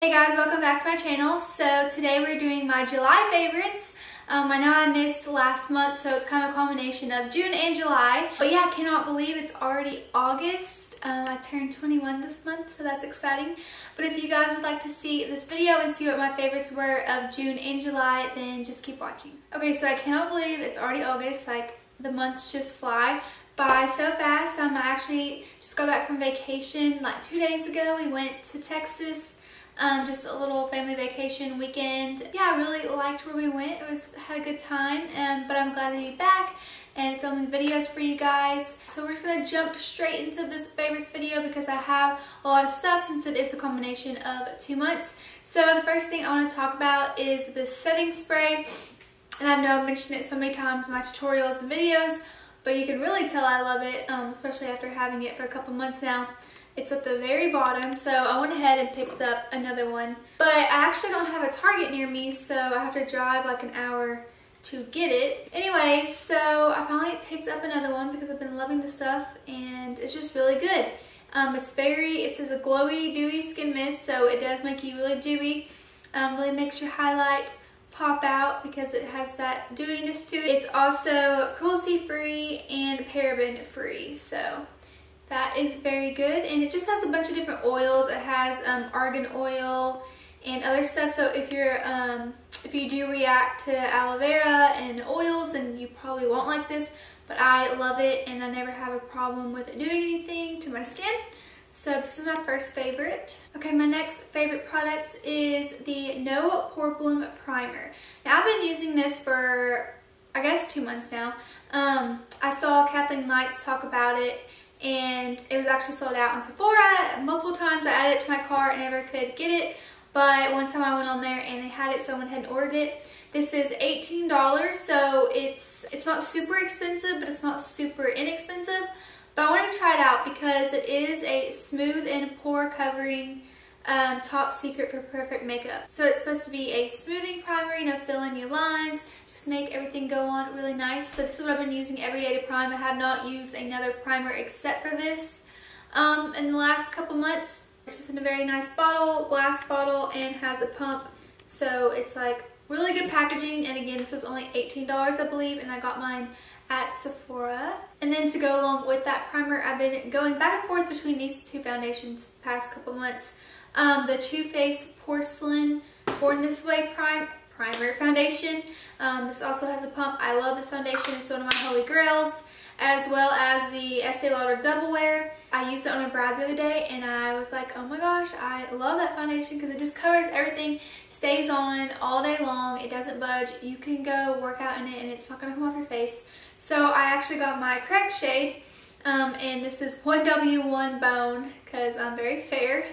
Hey guys, welcome back to my channel. So today we're doing my July favorites. I know I missed last month, so it's kind of a combination of June and July. But yeah, I cannot believe it's already August. I turned 21 this month, so that's exciting. But if you guys would like to see this video and see what my favorites were of June and July, then just keep watching. Okay, so I cannot believe it's already August. Like, the months just fly by so fast. I actually just got back from vacation like 2 days ago. We went to Texas. Just a little family vacation weekend. Yeah, I really liked where we went. Had a good time, but I'm glad to be back and filming videos for you guys. So we're just gonna jump straight into this favorites video because I have a lot of stuff since it is a combination of 2 months. So the first thing I want to talk about is this setting spray, and I know I've mentioned it so many times in my tutorials and videos, but you can really tell I love it, especially after having it for a couple months now. It's at the very bottom, so I went ahead and picked up another one. But I actually don't have a Target near me, so I have to drive like an hour to get it. Anyway, so I finally picked up another one because I've been loving the stuff and it's just really good. It's a glowy, dewy skin mist, so it does make you really dewy. Really makes your highlight pop out because it has that dewiness to it. It's also cruelty-free and paraben-free, so that is very good, and it just has a bunch of different oils. It has argan oil and other stuff. So if you do react to aloe vera and oils, then you probably won't like this. But I love it, and I never have a problem with it doing anything to my skin. So this is my first favorite. Okay, my next favorite product is the No Poreblm primer. Now I've been using this for I guess 2 months now. I saw Kathleen Lights talk about it, and it was actually sold out on Sephora multiple times. I added it to my cart and never could get it, but one time I went on there and they had it, so I went ahead and ordered it. This is $18, so it's not super expensive, but it's not super inexpensive. But I wanted to try it out because it is a smooth and pore covering top secret for perfect makeup. So it's supposed to be a smoothing primer, you know, fill in your lines, just make everything go on really nice. So this is what I've been using every day to prime. I have not used another primer except for this in the last couple months. It's just in a very nice bottle, glass bottle, and has a pump. So it's like really good packaging, and again, this was only $18 I believe, and I got mine at Sephora. And then to go along with that primer, I've been going back and forth between these two foundations the past couple months. The Too Faced Porcelain Born This Way Primer Foundation. This also has a pump. I love this foundation. It's one of my holy grails. As well as the Estee Lauder Double Wear. I used it on a brow the other day and I was like, oh my gosh, I love that foundation because it just covers everything, stays on all day long, it doesn't budge. You can go work out in it and it's not going to come off your face. So I actually got my correct shade, and this is 1W1 Bone because I'm very fair.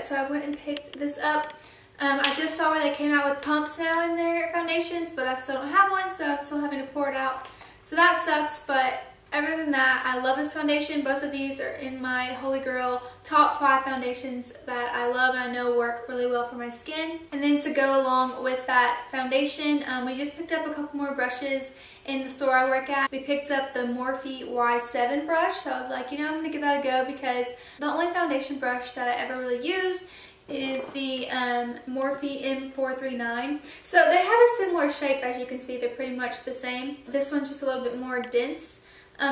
So I went and picked this up. I just saw where they came out with pumps now in their foundations, but I still don't have one, so I'm still having to pour it out. So that sucks, but other than that, I love this foundation. Both of these are in my Holy Grail top 5 foundations that I love and I know work really well for my skin. And then to go along with that foundation, we just picked up a couple more brushes in the store I work at. We picked up the Morphe Y7 brush, so I was like, you know, I'm going to give that a go because the only foundation brush that I ever really use is the Morphe M439. So they have a similar shape, as you can see. They're pretty much the same. This one's just a little bit more dense.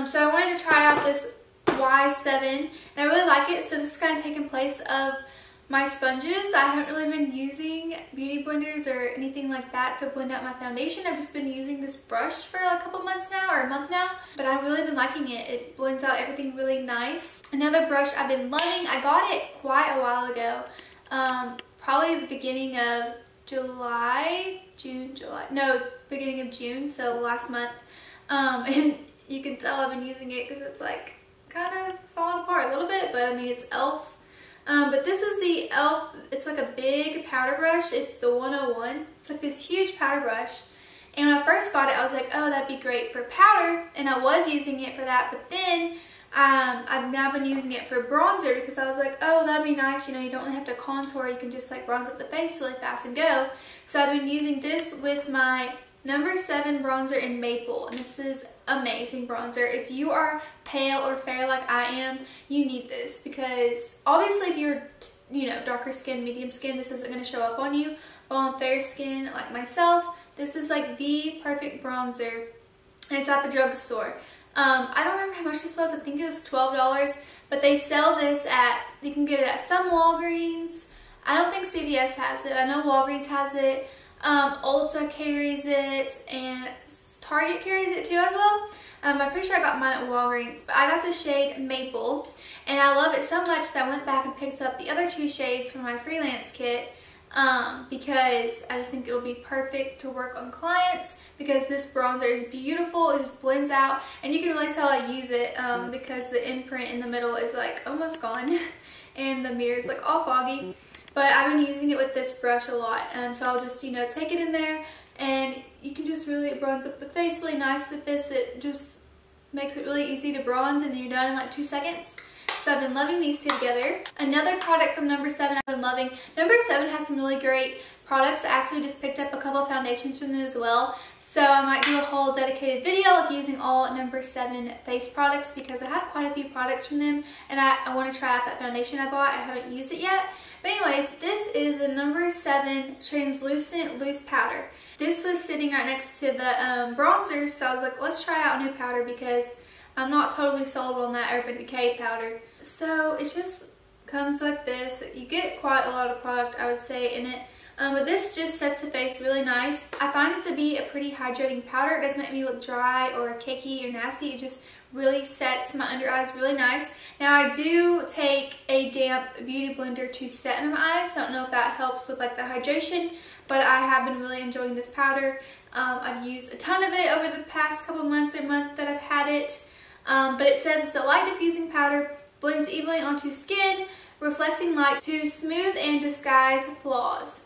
So I wanted to try out this Y7, and I really like it. So this is kind of taking place of my sponges. I haven't really been using beauty blenders or anything like that to blend out my foundation. I've just been using this brush for a couple months now, or a month now, but I've really been liking it. It blends out everything really nice. Another brush I've been loving, I got it quite a while ago. Probably the beginning of beginning of June, so last month. And you can tell I've been using it because it's like kind of falling apart a little bit, but I mean, it's e.l.f. But this is the e.l.f. It's like a big powder brush. It's the 101. It's like this huge powder brush. And when I first got it, I was like, oh, that'd be great for powder. And I was using it for that, but then I've now been using it for bronzer because I was like, oh, that'd be nice, you know, you don't really have to contour, you can just like bronze up the face really fast and go. So I've been using this with my No7 Bronzer in Maple, and this is amazing bronzer. If you are pale or fair like I am, you need this because obviously if you're you know, darker skin, medium skin, this isn't going to show up on you. But on fair skin like myself, this is like the perfect bronzer. And it's at the drugstore. I don't remember how much this was. I think it was $12. But they sell this at, you can get it at some Walgreens. I don't think CVS has it. I know Walgreens has it. Ulta carries it. And Target carries it too as well. I'm pretty sure I got mine at Walgreens. But I got the shade Maple. And I love it so much that I went back and picked up the other 2 shades for my freelance kit. Because I just think it'll be perfect to work on clients, because this bronzer is beautiful. It just blends out, and you can really tell I use it because the imprint in the middle is like almost gone and the mirror is like all foggy. But I've been using it with this brush a lot, so I'll just, you know, take it in there, and you can just really bronze up the face really nice with this. It just makes it really easy to bronze, and you're done in like 2 seconds. So I've been loving these 2 together. Another product from No7 I've been loving. No7 has some really great products. I actually just picked up a couple of foundations from them as well. So I might do a whole dedicated video of using all No7 face products, because I have quite a few products from them, and I want to try out that foundation I bought. I haven't used it yet. But anyways, this is the No7 Translucent Loose Powder. This was sitting right next to the bronzer, so I was like, let's try out a new powder, because I'm not totally sold on that Urban Decay powder. So it just comes like this. You get quite a lot of product, I would say, in it. But this just sets the face really nice. I find it to be a pretty hydrating powder. It doesn't make me look dry or cakey or nasty. It just really sets my under eyes really nice. Now I do take a damp beauty blender to set under my eyes, so I don't know if that helps with like the hydration, but I have been really enjoying this powder. I've used a ton of it over the past couple months or month that I've had it. But it says it's a light diffusing powder, blends evenly onto skin, reflecting light to smooth and disguise flaws.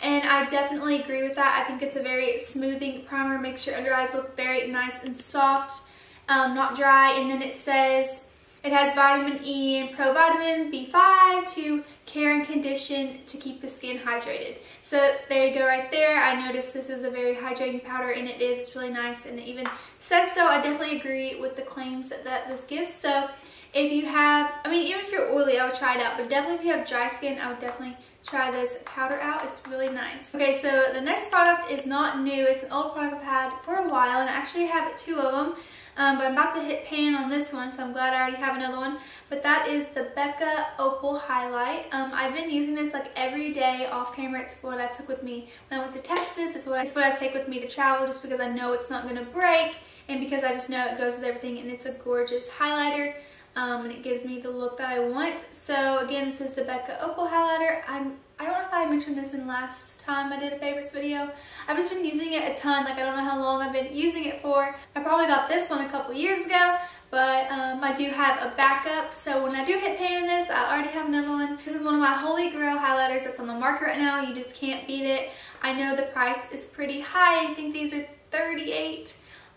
And I definitely agree with that. I think it's a very smoothing primer, makes your under eyes look very nice and soft, not dry. And then it says it has vitamin E and provitamin B5 to care and condition to keep the skin hydrated. So there you go right there. I noticed this is a very hydrating powder, and it is. It's really nice, and it even says so. I definitely agree with the claims that this gives. So if you have, I mean, even if you're oily, I would try it out. But definitely if you have dry skin, I would definitely try this powder out. It's really nice. Okay, so the next product is not new. It's an old product I've had for a while, and I actually have 2 of them. But I'm about to hit pan on this one, so I'm glad I already have another one. But that is the Becca Opal Highlight. I've been using this like every day off camera. It's what I took with me when I went to Texas. It's what I take with me to travel, just because I know it's not going to break, and because I just know it goes with everything, and it's a gorgeous highlighter. And it gives me the look that I want. So again, this is the Becca Opal Highlighter. I don't know if I mentioned this in last time I did a favorites video. I've just been using it a ton. Like, I don't know how long I've been using it for. I probably got this one a couple years ago, but I do have a backup. So when I do hit pan in this, I already have another one. This is one of my holy grail highlighters that's on the market right now. You just can't beat it. I know the price is pretty high. I think these are $38.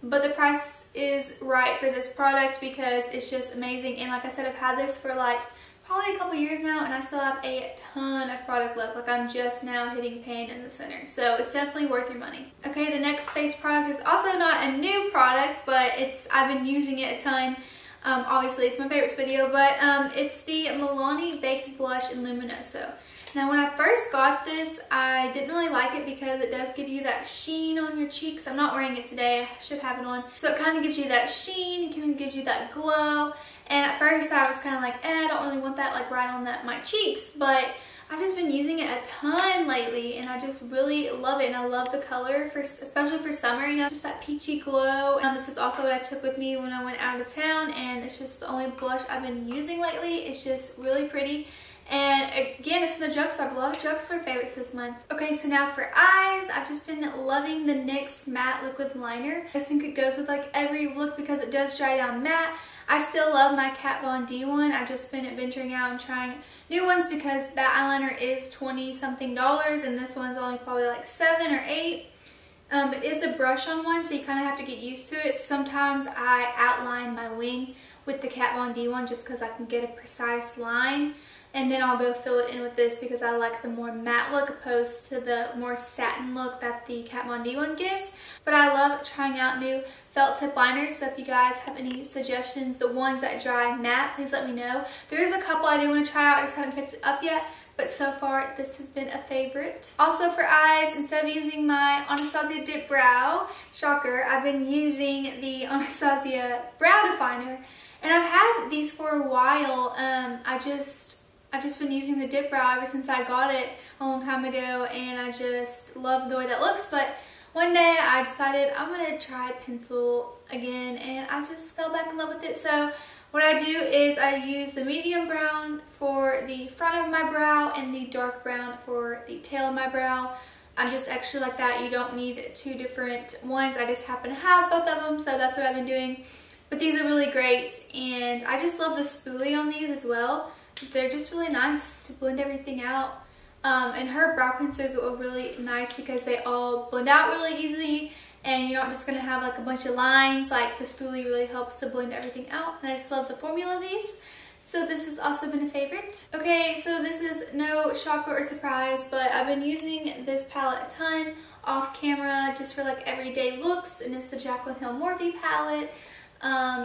But the price is right for this product because it's just amazing. And like I said, I've had this for like probably a couple years now, and I still have a ton of product left. Like, I'm just now hitting pan in the center. So it's definitely worth your money. Okay, the next face product is also not a new product, but I've been using it a ton. Obviously, it's my favorites video, but it's the Milani Baked Blush in Luminoso. Now, when I first got this, I didn't really like it because it does give you that sheen on your cheeks. I'm not wearing it today. I should have it on. So it kind of gives you that sheen. It kind of gives you that glow. And at first, I was kind of like, I don't really want that like right on my cheeks. But I've just been using it a ton lately, and I just really love it. And I love the color, especially for summer, you know, just that peachy glow. This is also what I took with me when I went out of town, and it's just the only blush I've been using lately. It's just really pretty. And again, it's from the drugstore. I have a lot of drugstore favorites this month. Okay, so now for eyes, I've just been loving the NYX Matte Liquid Liner. I just think it goes with like every look because it does dry down matte. I still love my Kat Von D one. I've just been venturing out and trying new ones because that eyeliner is $20-something, and this one's only probably like $7 or $8. It is a brush on one, so you kind of have to get used to it. Sometimes I outline my wing with the Kat Von D one just because I can get a precise line. And then I'll go fill it in with this because I like the more matte look opposed to the more satin look that the Kat Von D one gives. But I love trying out new felt tip liners, so if you guys have any suggestions, the ones that dry matte, please let me know. There is a couple I do want to try out. I just haven't picked it up yet. but so far this has been a favorite. Also for eyes, instead of using my Anastasia Dip Brow, shocker, I've been using the Anastasia Brow Definer, and I've had these for a while. I've just been using the Dip Brow ever since I got it a long time ago, and I just love the way that looks. But one day I decided I'm gonna try pencil again, and I just fell back in love with it. So what I do is I use the medium brown for the front of my brow and the dark brown for the tail of my brow. I'm just extra like that. You don't need two different ones. I just happen to have both of them, so that's what I've been doing. But these are really great, and I just love the spoolie on these as well. They're just really nice to blend everything out. And her brow pencils are really nice because they all blend out really easily, and you're not just going to have like a bunch of lines. Like the spoolie really helps to blend everything out, and I just love the formula of these. So this has also been a favorite. Okay, so this is no shocker or surprise, but I've been using this palette a ton off camera just for like everyday looks, and it's the Jaclyn Morphe palette.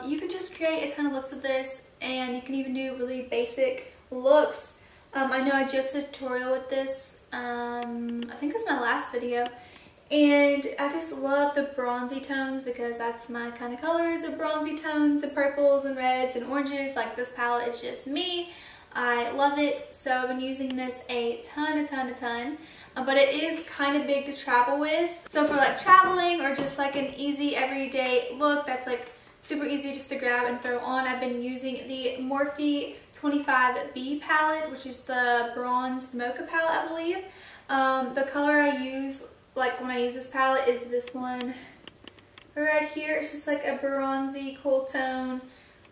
You can just create a ton of looks with this, and you can even do really basic looks. I know I just did a tutorial with this, I think it was my last video, and I just love the bronzy tones because that's my kind of colors, the bronzy tones, the purples and reds and oranges. Like this palette is just me. I love it, so I've been using this a ton. But it is kind of big to travel with. So for like traveling or just like an easy everyday look that's like super easy just to grab and throw on, I've been using the Morphe 25B palette, which is the Bronzed Mocha palette, I believe. The color I use, like when I use this palette, is this one right here. It's just like a bronzy, cool tone,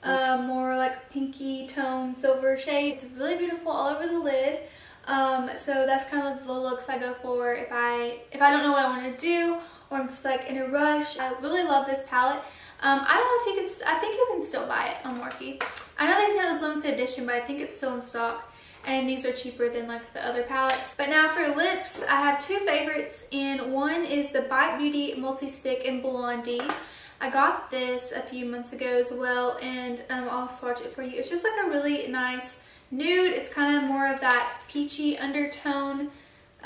more like pinky tone, silver shade. It's really beautiful all over the lid. So that's kind of the looks I go for if I don't know what I want to do, or I'm just like in a rush. I really love this palette. I don't know if you can, I think you can still buy it on Morphe. I know they said it was limited edition, but I think it's still in stock, and these are cheaper than like the other palettes. But now for lips, I have two favorites, and one is the Bite Beauty Multi-Stick in Blondie. I got this a few months ago as well, and I'll swatch it for you. It's just like a really nice nude. It's kind of more of that peachy undertone.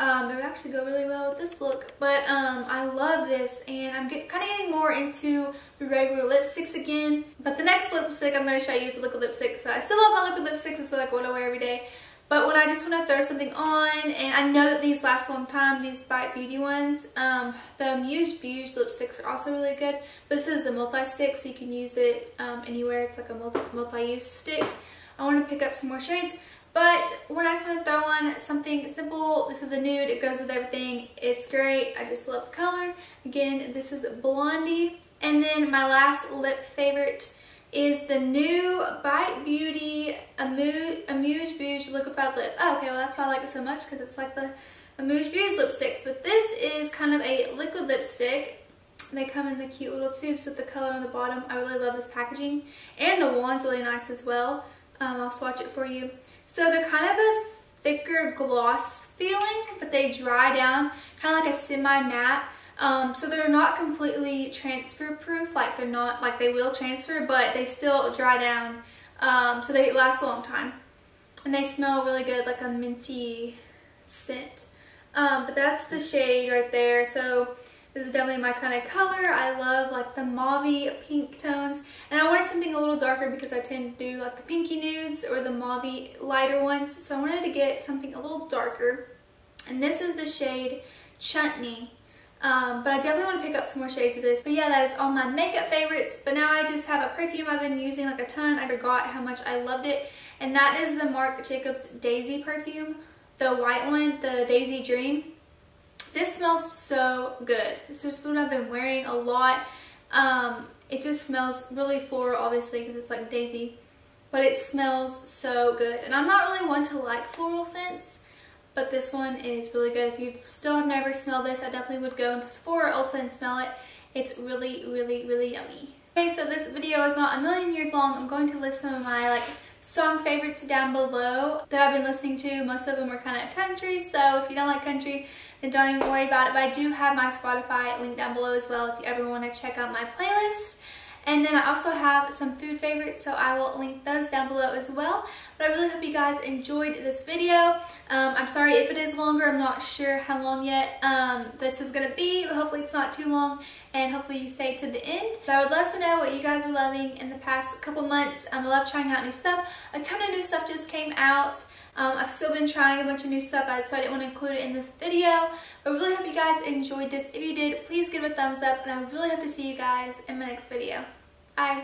It would actually go really well with this look, but I love this, and I'm kind of getting more into the regular lipsticks again. But the next lipstick I'm going to show you is a liquid lipstick. So I still love my liquid lipsticks. It's like what I wear every day. But when I just want to throw something on, and I know that these last a long time, these Bite Beauty ones, the Muse Bouge lipsticks are also really good. But this is the multi-stick, so you can use it anywhere. It's like a multi-use stick. I want to pick up some more shades. But when I just want to throw on something simple, this is a nude, it goes with everything, it's great, I just love the color. Again, this is Blondie. And then my last lip favorite is the new Bite Beauty Amuse Bouge Liquefied Lip. Oh, okay, well that's why I like it so much, because it's like the Amuse Bouge lipsticks. But this is kind of a liquid lipstick. They come in the cute little tubes with the color on the bottom. I really love this packaging. And the wand's really nice as well. I'll swatch it for you. So they're kind of a thicker gloss feeling, but they dry down kind of like a semi-matte. So they're not completely transfer proof, like they're not, like they will transfer, but they still dry down. So they last a long time. And they smell really good, like a minty scent. But that's the shade right there. So this is definitely my kind of color. I love like the mauve pink tones, and I wanted something a little darker because I tend to do like the pinky nudes or the mauve lighter ones, so I wanted to get something a little darker, and this is the shade Chutney. But I definitely want to pick up some more shades of this. But yeah, that is all my makeup favorites. But now I just have a perfume I've been using like a ton. I forgot how much I loved it, and that is the Marc Jacobs Daisy perfume, the white one, the Daisy Dream. This smells so good. It's just what I've been wearing a lot. It just smells really floral, obviously, because it's like daisy. But it smells so good. And I'm not really one to like floral scents, but this one is really good. If you still have never smelled this, I definitely would go into Sephora or Ulta and smell it. It's really, really, really yummy. Okay, so this video is not a million years long. I'm going to list some of my like song favorites down below that I've been listening to. Most of them are kind of country, so if you don't like country, then don't even worry about it. But I do have my Spotify link down below as well if you ever want to check out my playlist. And then I also have some food favorites, so I will link those down below as well. But I really hope you guys enjoyed this video. I'm sorry if it is longer. I'm not sure how long yet this is going to be, but hopefully it's not too long. And hopefully you stay to the end. But I would love to know what you guys were loving in the past couple months. I love trying out new stuff. A ton of new stuff just came out. I've still been trying a bunch of new stuff, so I didn't want to include it in this video. But I really hope you guys enjoyed this. If you did, please give it a thumbs up. And I really hope to see you guys in my next video. Bye.